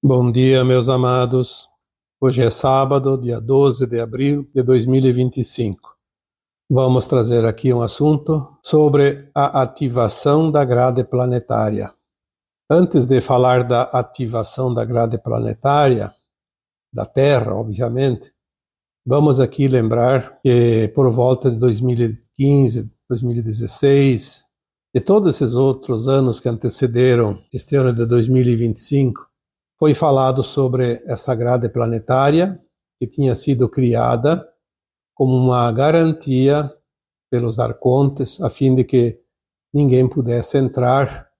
Bom dia, meus amados. Hoje é sábado, dia 12 de abril de 2025. Vamos trazer aqui um assunto sobre a ativação da grade planetária. Antes de falar da ativação da grade planetária, da Terra, obviamente, vamos aqui lembrar que por volta de 2015, 2016 e todos esses outros anos que antecederam este ano de 2025, foi falado sobre essa grade planetária que tinha sido criada como uma garantia pelos arcontes, a fim de que ninguém pudesse entrar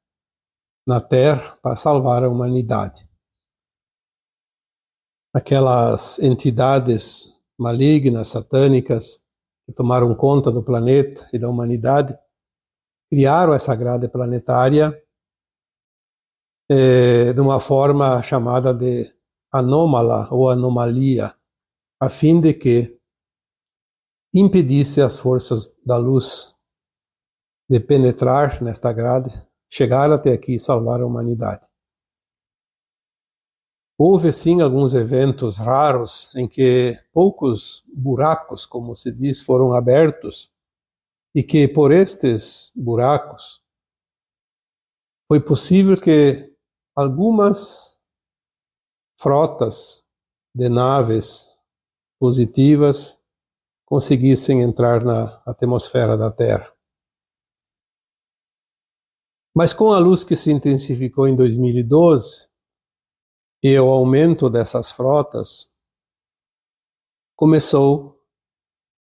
na Terra para salvar a humanidade. Aquelas entidades malignas, satânicas, que tomaram conta do planeta e da humanidade, criaram essa grade planetária de uma forma chamada de anômala ou anomalia, a fim de que impedisse as forças da luz de penetrar nesta grade, chegar até aqui e salvar a humanidade. Houve sim alguns eventos raros em que poucos buracos, como se diz, foram abertos e que por estes buracos foi possível que algumas frotas de naves positivas conseguissem entrar na atmosfera da Terra. Mas com a luz que se intensificou em 2012 e o aumento dessas frotas, começou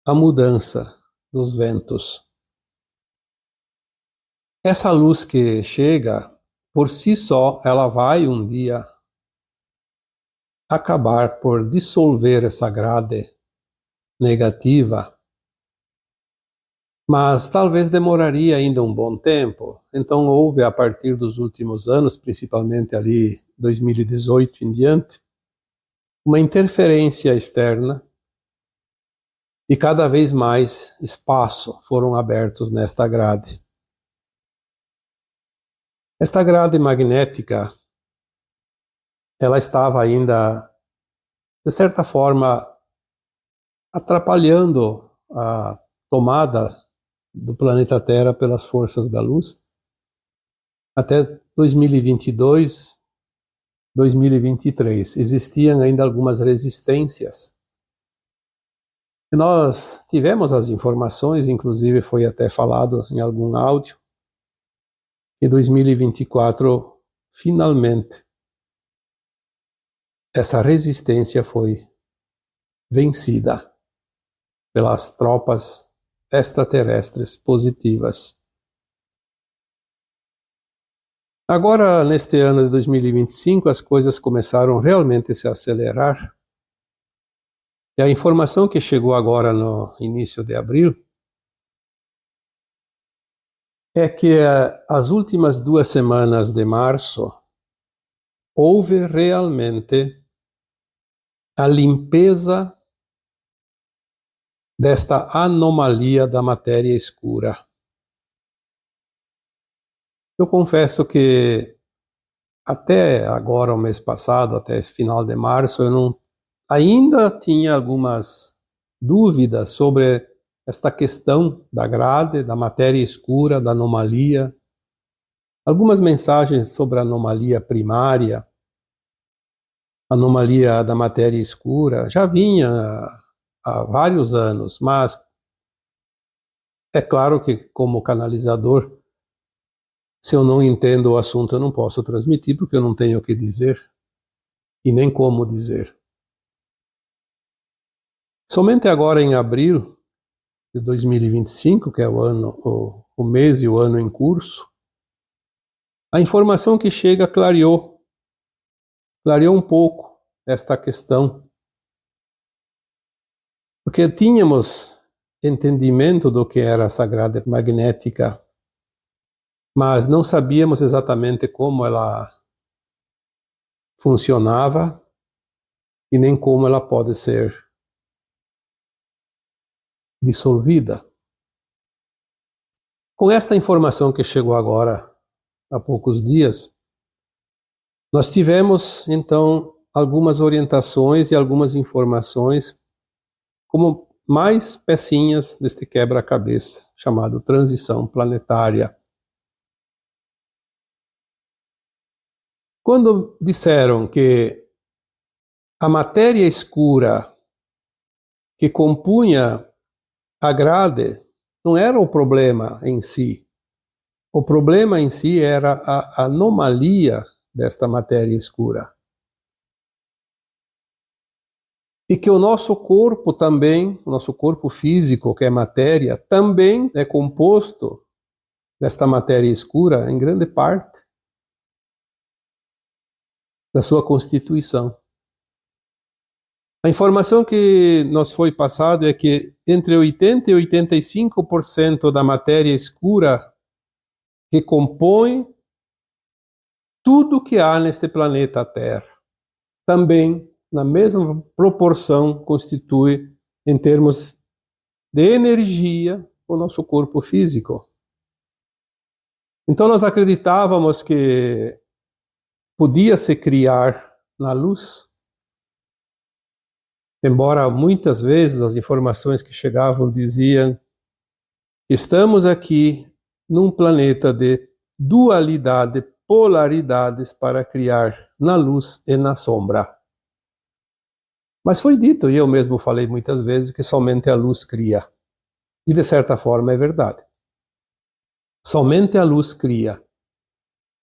a mudança dos ventos. Essa luz que chega, por si só, ela vai um dia acabar por dissolver essa grade negativa, mas talvez demoraria ainda um bom tempo. Então houve, a partir dos últimos anos, principalmente ali 2018 em diante, uma interferência externa e cada vez mais espaço foram abertos nesta grade. Esta grade magnética, ela estava ainda, de certa forma, atrapalhando a tomada do planeta Terra pelas forças da luz. Até 2022, 2023, existiam ainda algumas resistências. E nós tivemos as informações, inclusive foi até falado em algum áudio, que em 2024, finalmente, essa resistência foi vencida pelas tropas extraterrestres positivas. Agora, neste ano de 2025, as coisas começaram realmente a se acelerar. E a informação que chegou agora no início de abril é que as últimas 2 semanas de março houve realmente a limpeza desta anomalia da matéria escura. Eu confesso que até agora, o mês passado, até final de março, eu ainda tinha algumas dúvidas sobre esta questão da grade, da matéria escura, da anomalia. Algumas mensagens sobre a anomalia primária, anomalia da matéria escura, já vinha há vários anos, mas é claro que, como canalizador, se eu não entendo o assunto, eu não posso transmitir, porque eu não tenho o que dizer e nem como dizer. Somente agora em abril de 2025, que é o mês e o ano em curso, a informação que chega clareou um pouco esta questão. Porque tínhamos entendimento do que era a sagrada magnética, mas não sabíamos exatamente como ela funcionava e nem como ela pode ser dissolvida. Com esta informação que chegou agora, há poucos dias, Nós tivemos, então, algumas orientações e algumas informações como mais pecinhas deste quebra-cabeça, chamado transição planetária. Quando disseram que a matéria escura que compunha a grade não era o problema em si. O problema em si era a anomalia desta matéria escura. E que o nosso corpo também, o nosso corpo físico, que é matéria, também é composto desta matéria escura em grande parte da sua constituição. A informação que nos foi passada é que entre 80% e 85% da matéria escura que compõe tudo que há neste planeta Terra também, na mesma proporção, constitui, em termos de energia, o nosso corpo físico. Então nós acreditávamos que podia se criar na luz, embora muitas vezes as informações que chegavam diziam: estamos aqui num planeta de dualidade, polaridades para criar na luz e na sombra. Mas foi dito, e eu mesmo falei muitas vezes, que somente a luz cria. E de certa forma é verdade. Somente a luz cria.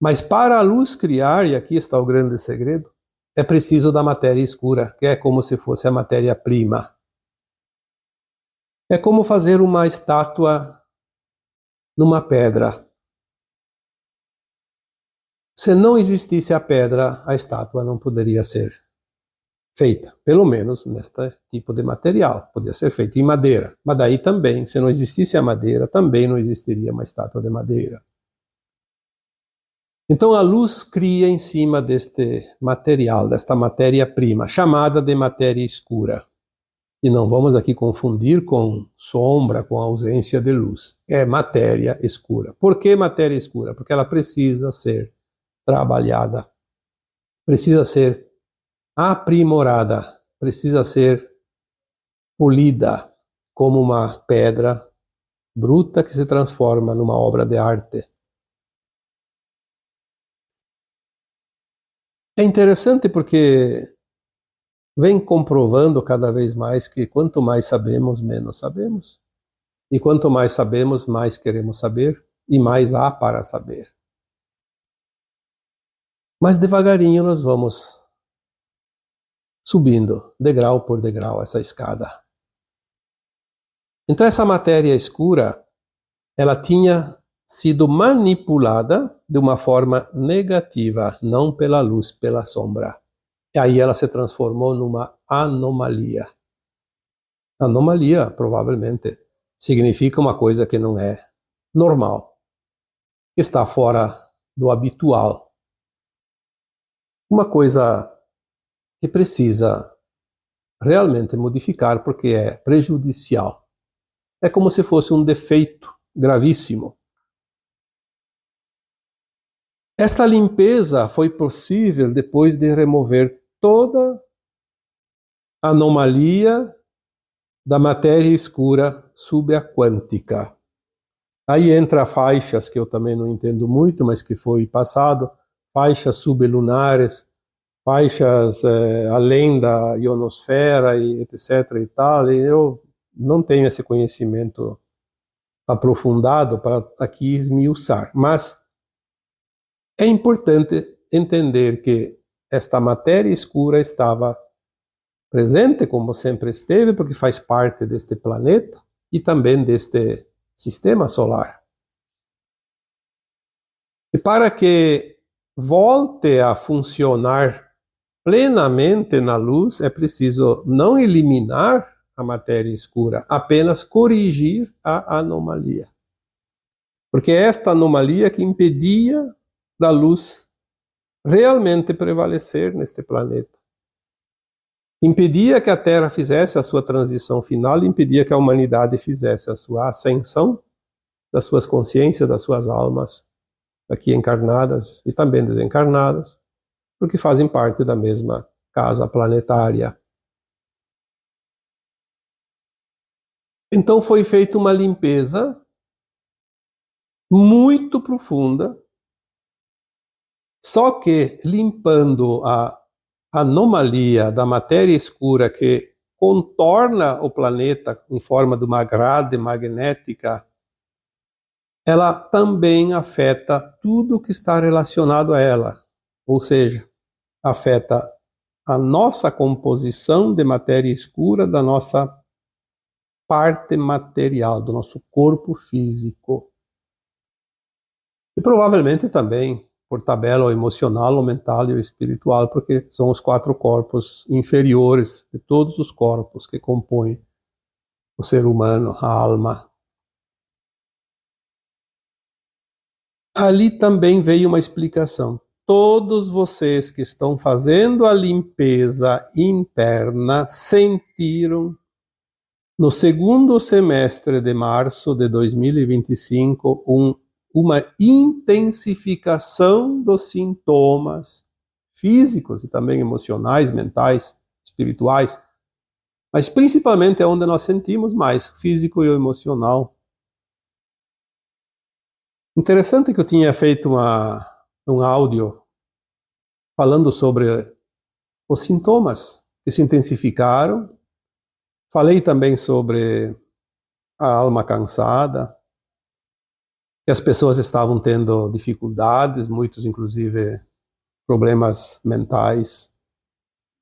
Mas para a luz criar, e aqui está o grande segredo, é preciso da matéria escura, que é como se fosse a matéria-prima. É como fazer uma estátua numa pedra. Se não existisse a pedra, a estátua não poderia ser feita, pelo menos neste tipo de material. Podia ser feito em madeira, mas daí também, se não existisse a madeira, também não existiria uma estátua de madeira. Então a luz cria em cima deste material, desta matéria-prima, chamada de matéria escura. E não vamos aqui confundir com sombra, com ausência de luz. É matéria escura. Por que matéria escura? Porque ela precisa ser trabalhada, precisa ser aprimorada, precisa ser polida, como uma pedra bruta que se transforma numa obra de arte. É interessante porque vem comprovando cada vez mais que quanto mais sabemos, menos sabemos. E quanto mais sabemos, mais queremos saber e mais há para saber. Mas devagarinho nós vamos subindo, degrau por degrau, essa escada. Então essa matéria escura, ela tinha sido manipulada de uma forma negativa, não pela luz, pela sombra. E aí ela se transformou numa anomalia. Anomalia, provavelmente, significa uma coisa que não é normal, que está fora do habitual. Uma coisa que precisa realmente modificar porque é prejudicial. É como se fosse um defeito gravíssimo. Esta limpeza foi possível depois de remover toda a anomalia da matéria escura subaquântica. Aí entra faixas que eu também não entendo muito, mas que foi passado, faixas sublunares, faixas além da ionosfera e etc e tal, e eu não tenho esse conhecimento aprofundado para aqui esmiuçar, mas é importante entender que esta matéria escura estava presente, como sempre esteve, porque faz parte deste planeta e também deste sistema solar. E para que volte a funcionar plenamente na luz, é preciso não eliminar a matéria escura, apenas corrigir a anomalia. Porque é esta anomalia que impedia da luz realmente prevalecer neste planeta. Impedia que a Terra fizesse a sua transição final, impedia que a humanidade fizesse a sua ascensão das suas consciências, das suas almas, aqui encarnadas e também desencarnadas, porque fazem parte da mesma casa planetária. Então foi feita uma limpeza muito profunda, só que limpando a anomalia da matéria escura que contorna o planeta em forma de uma grade magnética, ela também afeta tudo que está relacionado a ela, ou seja, afeta a nossa composição de matéria escura da nossa parte material, do nosso corpo físico. E provavelmente também, por tabela, o emocional, o mental e o espiritual, porque são os 4 corpos inferiores de todos os corpos que compõem o ser humano, a alma. Ali também veio uma explicação. Todos vocês que estão fazendo a limpeza interna sentiram no segundo semestre de março de 2025 uma intensificação dos sintomas físicos e também emocionais, mentais, espirituais, mas principalmente é onde nós sentimos mais, físico e emocional. Interessante que eu tinha feito um áudio falando sobre os sintomas que se intensificaram. Falei também sobre a alma cansada, que as pessoas estavam tendo dificuldades, muitos inclusive problemas mentais,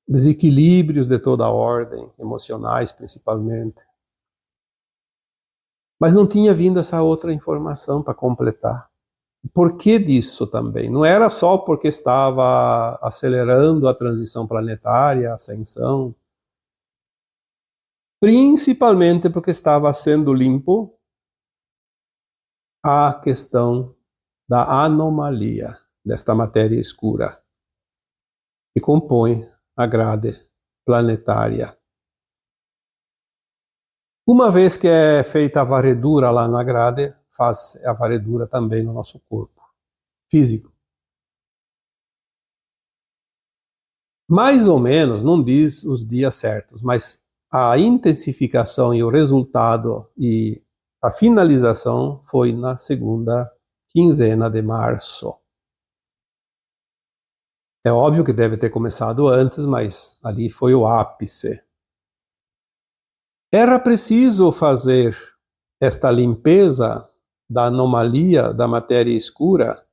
desequilíbrios de toda a ordem, emocionais principalmente. Mas não tinha vindo essa outra informação para completar. Por que disso também? Não era só porque estava acelerando a transição planetária, a ascensão, principalmente porque estava sendo limpo a questão da anomalia desta matéria escura que compõe a grade planetária. Uma vez que é feita a varredura lá na grade, faz a varredura também no nosso corpo físico. Mais ou menos, não diz os dias certos, mas a intensificação e o resultado e a finalização foi na segunda quinzena de março. É óbvio que deve ter começado antes, mas ali foi o ápice. Era preciso fazer esta limpeza da anomalia da matéria escura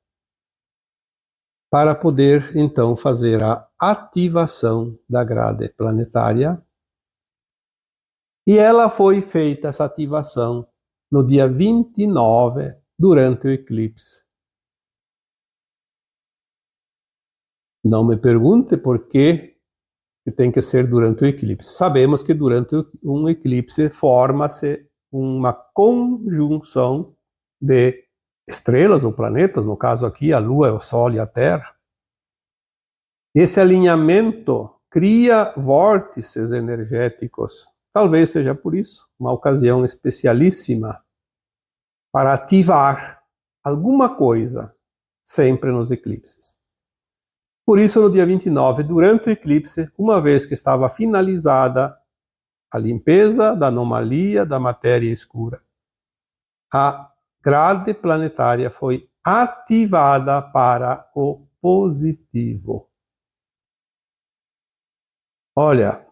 para poder, então, fazer a ativação da grade planetária. E ela foi feita, essa ativação, no dia 29, durante o eclipse. Não me pergunte por que tem que ser durante o eclipse. Sabemos que durante um eclipse forma-se uma conjunção de estrelas ou planetas, no caso aqui a Lua, o Sol e a Terra. Esse alinhamento cria vórtices energéticos. Talvez seja por isso uma ocasião especialíssima para ativar alguma coisa sempre nos eclipses. Por isso, no dia 29, durante o eclipse, uma vez que estava finalizada a limpeza da anomalia da matéria escura, a grade planetária foi ativada para o positivo. Olha,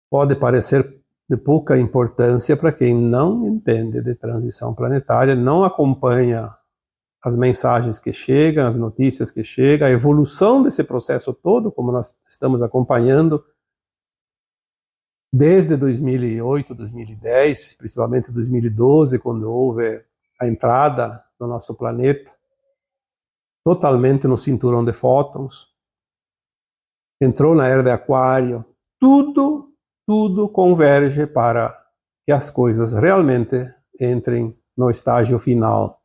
pode parecer de pouca importância para quem não entende de transição planetária, não acompanha as mensagens que chegam, as notícias que chegam, a evolução desse processo todo, como nós estamos acompanhando desde 2008, 2010, principalmente 2012, quando houve a entrada no nosso planeta, totalmente no cinturão de fótons, entrou na era de Aquário, tudo converge para que as coisas realmente entrem no estágio final.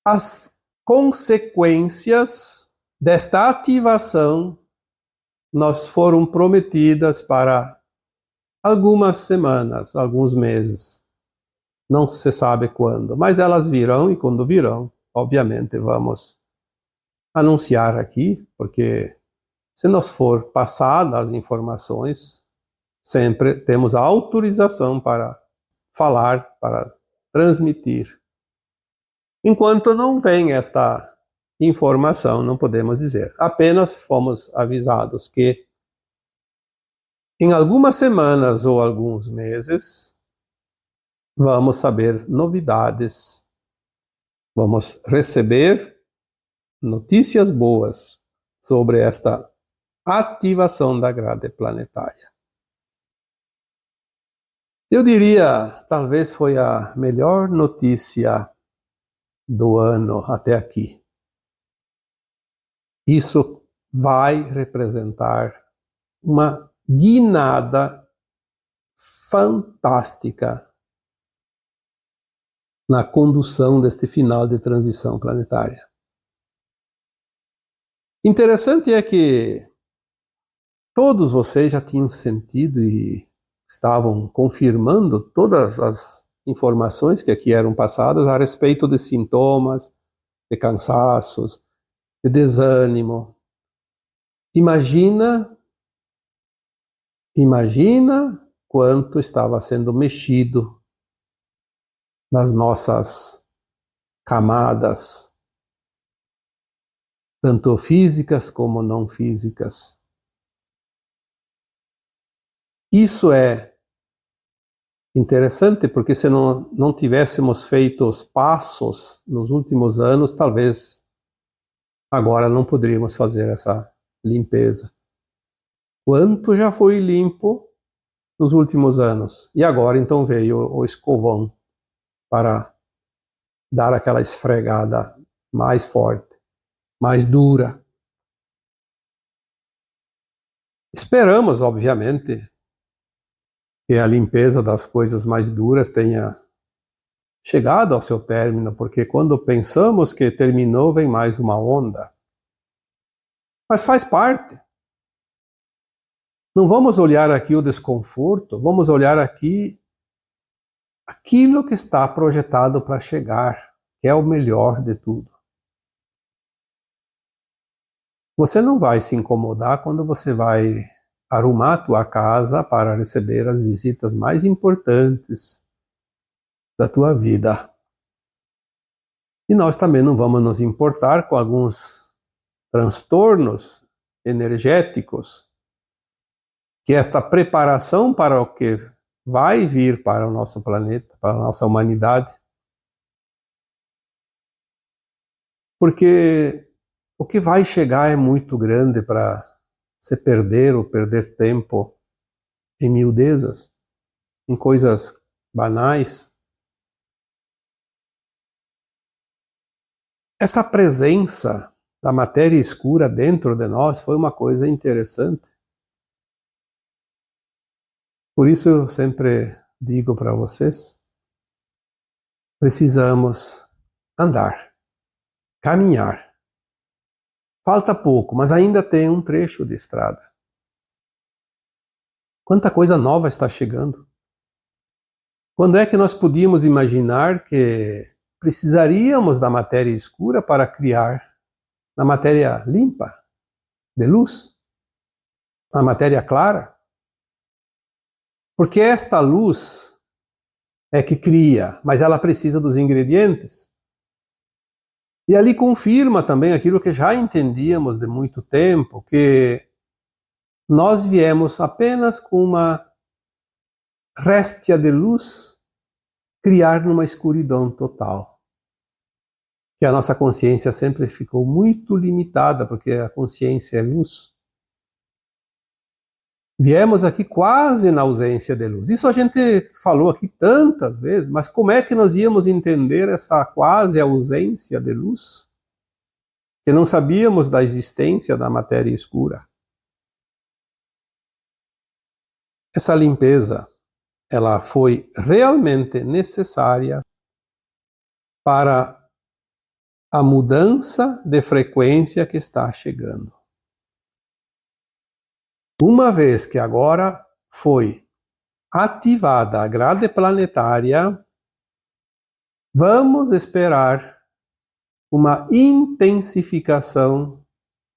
As consequências desta ativação nos foram prometidas para algumas semanas, alguns meses. Não se sabe quando, mas elas virão e quando virão, obviamente vamos anunciar aqui, porque se nos for passadas as informações, sempre temos a autorização para falar, para transmitir. Enquanto não vem esta informação, não podemos dizer. Apenas fomos avisados que em algumas semanas ou alguns meses vamos saber novidades, vamos receber notícias boas sobre esta ativação da grade planetária. Eu diria, talvez foi a melhor notícia do ano até aqui. Isso vai representar uma guinada fantástica na condução deste final de transição planetária. Interessante é que todos vocês já tinham sentido e estavam confirmando todas as informações que aqui eram passadas a respeito de sintomas, de cansaços, de desânimo. Imagina quanto estava sendo mexido nas nossas camadas, tanto físicas como não físicas. Isso é interessante porque se não tivéssemos feito os passos nos últimos anos, talvez agora não poderíamos fazer essa limpeza. Quanto já foi limpo nos últimos anos? E agora então veio o escovão para dar aquela esfregada mais forte, mais dura. Esperamos, obviamente, que a limpeza das coisas mais duras tenha chegado ao seu término, porque quando pensamos que terminou, vem mais uma onda. Mas faz parte. Não vamos olhar aqui o desconforto, vamos olhar aqui aquilo que está projetado para chegar, que é o melhor de tudo. Você não vai se incomodar quando você vai arrumar a tua casa para receber as visitas mais importantes da tua vida. E nós também não vamos nos importar com alguns transtornos energéticos que esta preparação para o que vai vir para o nosso planeta, para a nossa humanidade. Porque o que vai chegar é muito grande para se perder ou perder tempo em miudezas, em coisas banais. Essa presença da matéria escura dentro de nós foi uma coisa interessante. Por isso eu sempre digo para vocês, precisamos andar, caminhar. Falta pouco, mas ainda tem um trecho de estrada. Quanta coisa nova está chegando. Quando é que nós podíamos imaginar que precisaríamos da matéria escura para criar na matéria limpa, de luz, na matéria clara? Porque esta luz é que cria, mas ela precisa dos ingredientes. E ali confirma também aquilo que já entendíamos de muito tempo, que nós viemos apenas com uma réstia de luz criar numa escuridão total. Que a nossa consciência sempre ficou muito limitada, porque a consciência é luz. Viemos aqui quase na ausência de luz. Isso a gente falou aqui tantas vezes, mas como é que nós íamos entender essa quase ausência de luz? Que não sabíamos da existência da matéria escura. Essa limpeza, ela foi realmente necessária para a mudança de frequência que está chegando. Uma vez que agora foi ativada a grade planetária, vamos esperar uma intensificação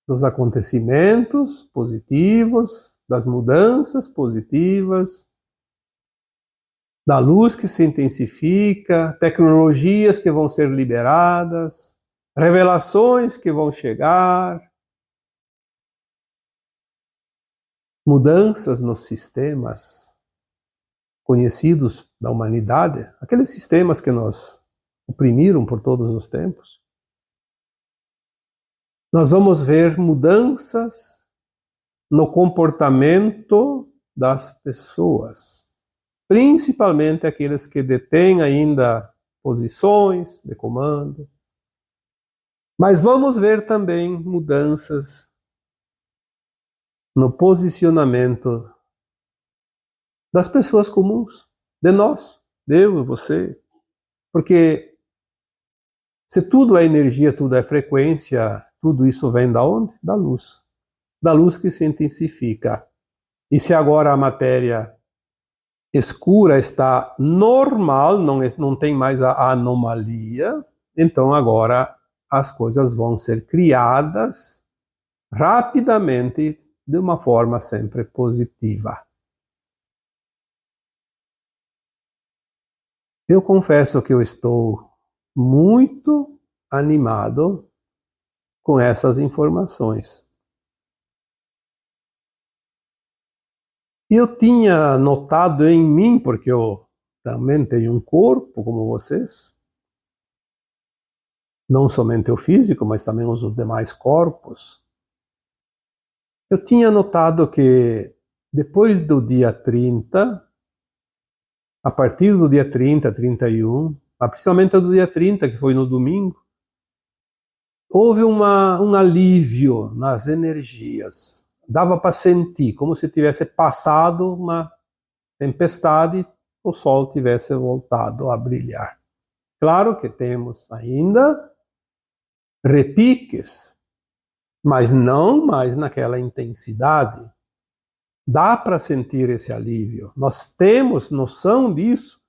dos acontecimentos positivos, das mudanças positivas, da luz que se intensifica, tecnologias que vão ser liberadas, revelações que vão chegar, mudanças nos sistemas conhecidos da humanidade, aqueles sistemas que nos oprimiram por todos os tempos. Nós vamos ver mudanças no comportamento das pessoas, principalmente aqueles que detêm ainda posições de comando. Mas vamos ver também mudanças no posicionamento das pessoas comuns, de nós, eu e você. Porque se tudo é energia, tudo é frequência, tudo isso vem da onde? Da luz. Da luz que se intensifica. E se agora a matéria escura está normal, não tem mais a anomalia, então agora as coisas vão ser criadas rapidamente de uma forma sempre positiva. Eu confesso que eu estou muito animado com essas informações. Eu tinha notado em mim, porque eu também tenho um corpo como vocês, não somente o físico, mas também os demais corpos. Eu tinha notado que depois do dia 30, a partir do dia 30, 31, principalmente do dia 30, que foi no domingo, houve um alívio nas energias. Dava para sentir, como se tivesse passado uma tempestade, o sol tivesse voltado a brilhar. Claro que temos ainda repiques, mas não mais naquela intensidade. Dá para sentir esse alívio. Nós temos noção disso,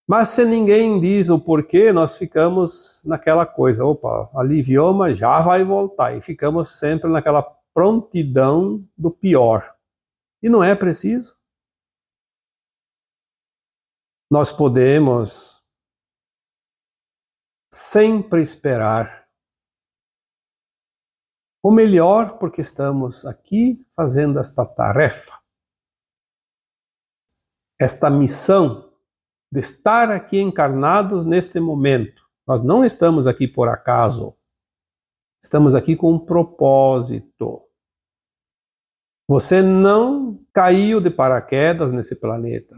mas se ninguém diz o porquê, nós ficamos naquela coisa, opa, aliviou, mas já vai voltar. E ficamos sempre naquela prontidão do pior. E não é preciso. Nós podemos sempre esperar o melhor, porque estamos aqui fazendo esta tarefa, esta missão de estar aqui encarnados neste momento. Nós não estamos aqui por acaso. Estamos aqui com um propósito. Você não caiu de paraquedas nesse planeta.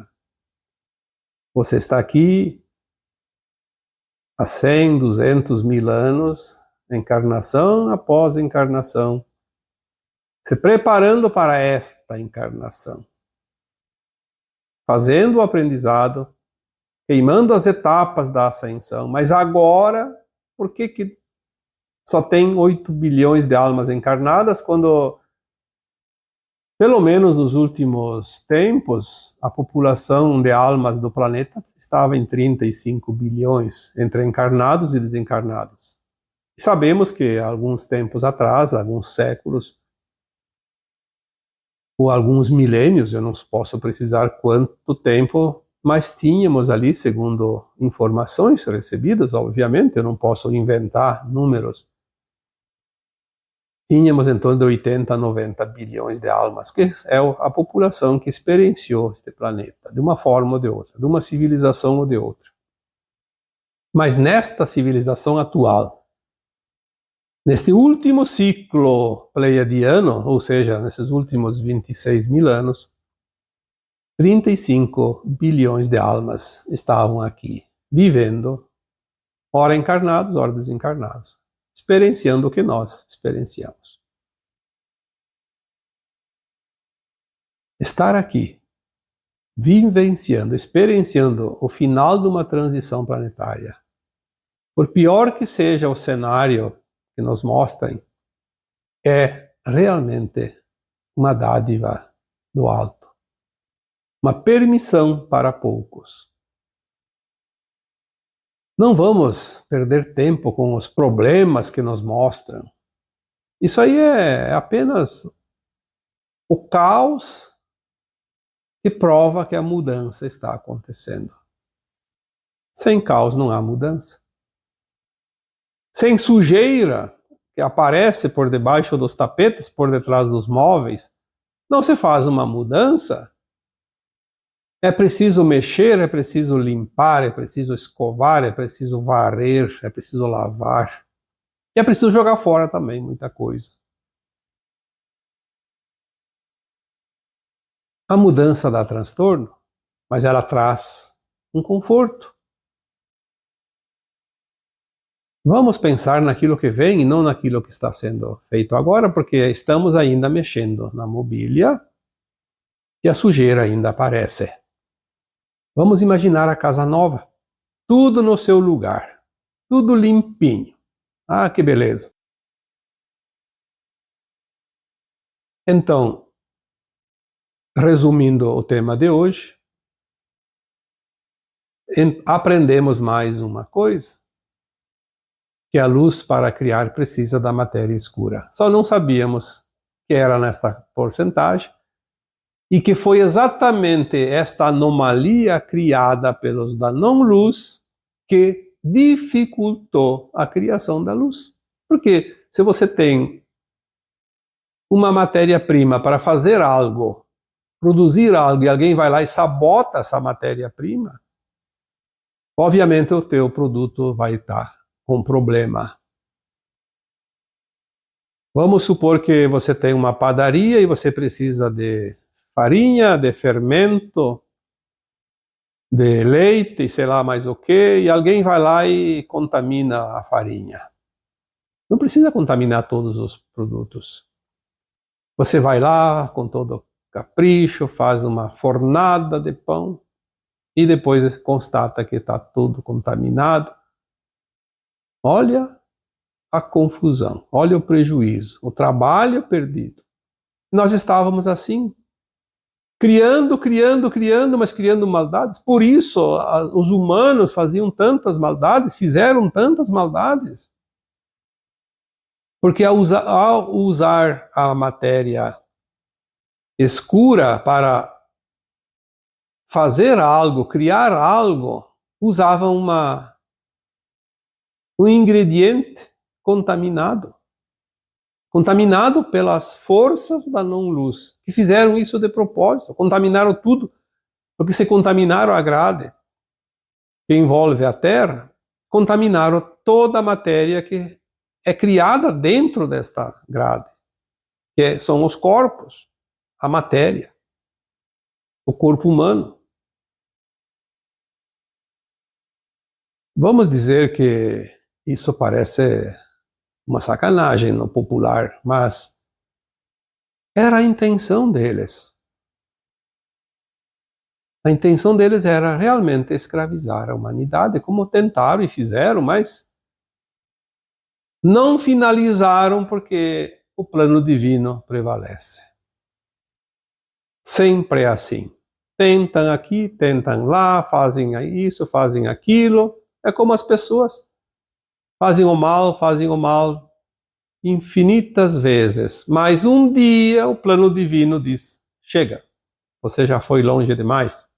Você está aqui há 100, 200 mil anos, encarnação após encarnação, se preparando para esta encarnação, fazendo o aprendizado, queimando as etapas da ascensão. Mas agora, por que só tem 8 bilhões de almas encarnadas, quando, pelo menos nos últimos tempos, a população de almas do planeta estava em 35 bilhões, entre encarnados e desencarnados? E sabemos que alguns tempos atrás, alguns séculos, ou alguns milênios, eu não posso precisar quanto tempo, mas tínhamos ali, segundo informações recebidas, obviamente, eu não posso inventar números, tínhamos em torno de 80 a 90 bilhões de almas, que é a população que experienciou este planeta, de uma forma ou de outra, de uma civilização ou de outra. Mas nesta civilização atual, neste último ciclo pleiadiano, ou seja, nesses últimos 26 mil anos, 35 bilhões de almas estavam aqui, vivendo, ora encarnados, ora desencarnados, experienciando o que nós experienciamos. Estar aqui, vivenciando, experienciando o final de uma transição planetária, por pior que seja o cenário que nos mostrem, é realmente uma dádiva do alto, uma permissão para poucos. Não vamos perder tempo com os problemas que nos mostram. Isso aí é apenas o caos que prova que a mudança está acontecendo. Sem caos não há mudança. Sem sujeira que aparece por debaixo dos tapetes, por detrás dos móveis, não se faz uma mudança. É preciso mexer, é preciso limpar, é preciso escovar, é preciso varrer, é preciso lavar. E é preciso jogar fora também muita coisa. A mudança dá transtorno, mas ela traz um conforto. Vamos pensar naquilo que vem e não naquilo que está sendo feito agora, porque estamos ainda mexendo na mobília e a sujeira ainda aparece. Vamos imaginar a casa nova, tudo no seu lugar, tudo limpinho. Ah, que beleza! Então, resumindo o tema de hoje, aprendemos mais uma coisa, que a luz para criar precisa da matéria escura. Só não sabíamos que era nesta porcentagem e que foi exatamente esta anomalia criada pelos da não-luz que dificultou a criação da luz. Porque se você tem uma matéria-prima para fazer algo, produzir algo, e alguém vai lá e sabota essa matéria-prima, obviamente o teu produto vai estar com problema. Vamos supor que você tem uma padaria e você precisa de farinha, de fermento, de leite, sei lá mais o que, e alguém vai lá e contamina a farinha. Não precisa contaminar todos os produtos. Você vai lá com todo capricho, faz uma fornada de pão e depois constata que está tudo contaminado. Olha a confusão, olha o prejuízo, o trabalho perdido. Nós estávamos assim, criando, mas criando maldades. Por isso, os humanos faziam tantas maldades, fizeram tantas maldades. Porque ao usar a matéria escura para fazer algo, criar algo, usavam um ingrediente contaminado pelas forças da não-luz, que fizeram isso de propósito, contaminaram tudo, porque se contaminaram a grade que envolve a Terra, contaminaram toda a matéria que é criada dentro desta grade, que são os corpos, a matéria, o corpo humano. Vamos dizer que isso parece uma sacanagem no popular, mas era a intenção deles. A intenção deles era realmente escravizar a humanidade, como tentaram e fizeram, mas não finalizaram porque o plano divino prevalece. Sempre é assim. Tentam aqui, tentam lá, fazem isso, fazem aquilo. É como as pessoas fazem o mal infinitas vezes. Mas um dia o plano divino diz: chega, você já foi longe demais.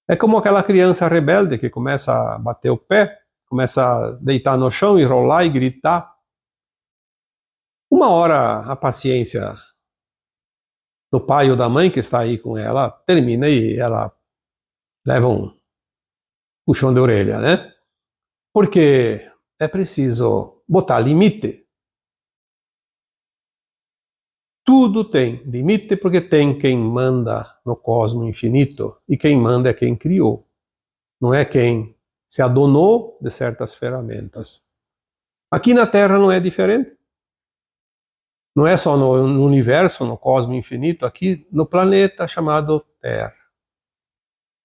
É como aquela criança rebelde que começa a bater o pé, começa a deitar no chão e rolar e gritar. Uma hora a paciência do pai ou da mãe que está aí com ela termina e ela leva um puxão de orelha, né? Porque é preciso botar limite. Tudo tem limite porque tem quem manda no cosmo infinito e quem manda é quem criou. Não é quem se adonou de certas ferramentas. Aqui na Terra não é diferente. Não é só no universo, no cosmo infinito, aqui no planeta chamado Terra.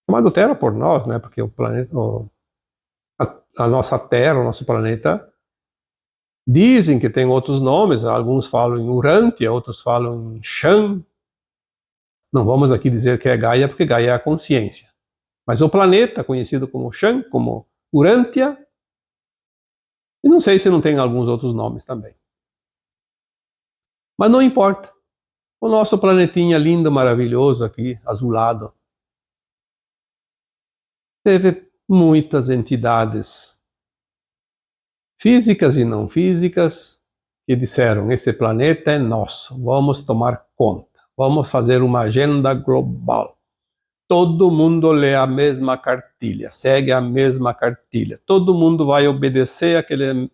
Chamado Terra por nós, né? Porque o planeta, a nossa Terra, o nosso planeta, dizem que tem outros nomes, alguns falam em Urântia, outros falam em Shan. Não vamos aqui dizer que é Gaia, porque Gaia é a consciência. Mas o planeta, conhecido como Shan, como Urântia, e não sei se não tem alguns outros nomes também. Mas não importa. O nosso planetinha lindo, maravilhoso aqui, azulado, teve muitas entidades físicas e não físicas que disseram: esse planeta é nosso, vamos tomar conta, vamos fazer uma agenda global. Todo mundo lê a mesma cartilha, segue a mesma cartilha, todo mundo vai obedecer aquele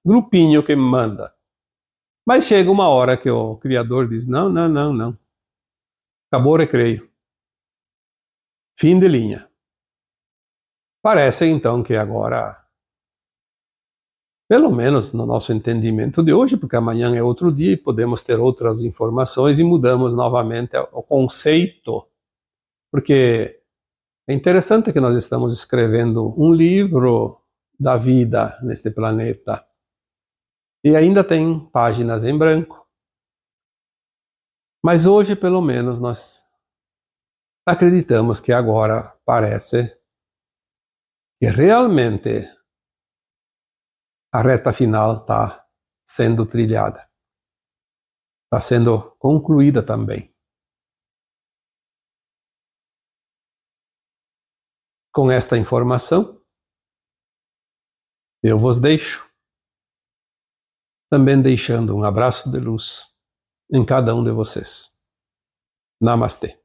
grupinho que manda. Mas chega uma hora que o Criador diz: não, não, não, não. Acabou o recreio. Fim de linha. Parece então que agora, pelo menos no nosso entendimento de hoje, porque amanhã é outro dia e podemos ter outras informações e mudamos novamente o conceito, porque é interessante que nós estamos escrevendo um livro da vida neste planeta e ainda tem páginas em branco. Mas hoje, pelo menos, nós acreditamos que agora parece que realmente a reta final está sendo trilhada, está sendo concluída também. Com esta informação, eu vos deixo, também deixando um abraço de luz em cada um de vocês. Namastê.